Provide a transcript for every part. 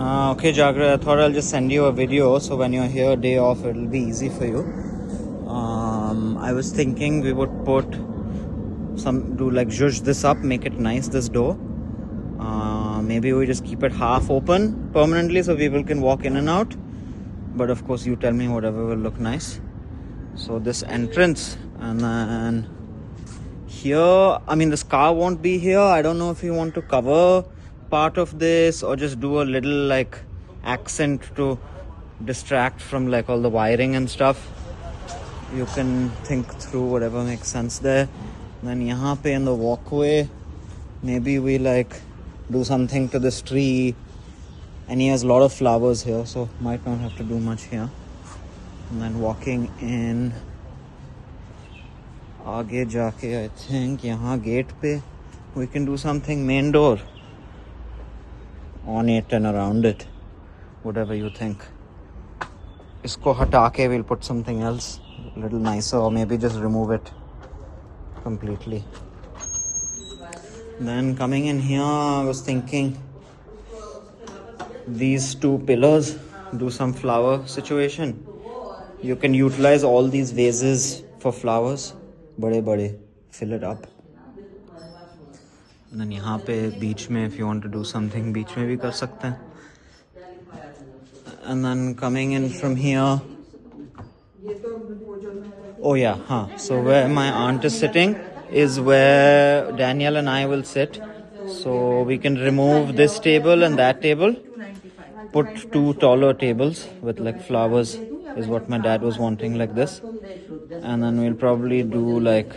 Okay, Jagra, I thought I'll just send you a video so when you're here day off it'll be easy for you. I was thinking we would do like zhuzh this up, make it nice, this door. Maybe we just keep it half open permanently so people can walk in and out. But of course you tell me whatever will look nice. So this entrance, and then here, I mean this car won't be here. I don't know if you want to cover part of this or just do a little like accent to distract from like all the wiring and stuff. You can think through whatever makes sense there. Then yahan pe in the walkway, maybe we like do something to this tree, and he has a lot of flowers here, so might not have to do much here. And then walking in आगे जाके I think यहाँ gate पे we can do something main door on it and around it, whatever you think. इसको हटा के we'll put something else a little nicer, or maybe just remove it completely. Then coming in here, I was thinking these two pillars, do some flower situation. You can utilize all these vases for flowers, bade, fill it up. And then यहाँ पे बीच में if you want to do something बीच में भी कर सकते हैं. And then coming in from here, oh yeah, so where my aunt is sitting is where Daniel and I will sit. So we can remove this table and that table, put two taller tables with like flowers, is what my dad was wanting, like this. And then we'll probably do like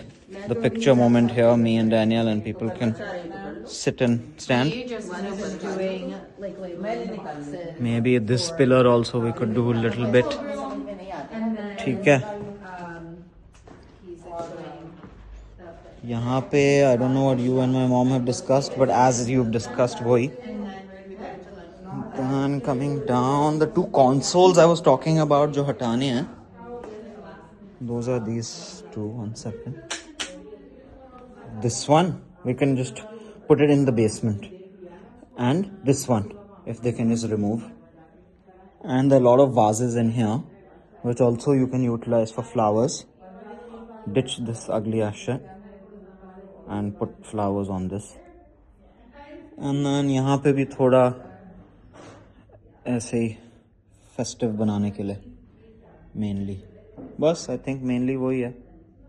the picture moment here, me and Daniel, and people can sit and stand. Maybe this pillar also we could do a little bit. ठीक है. यहाँ पे I don't know what you and my mom have discussed, but as you've discussed वही. Then coming down, the two consoles I was talking about जो हटाने हैं, those are these two. 1 second. This one we can just put it in the basement, and this one if they can just remove. And there are a lot of vases in here which also you can utilize for flowers. Ditch this ugly ass shit and put flowers on this. And then यहाँ पे भी थोड़ा ऐसे ही festive बनाने के लिए mainly, बस I think mainly वही है.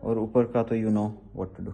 और ऊपर का तो you know what to do.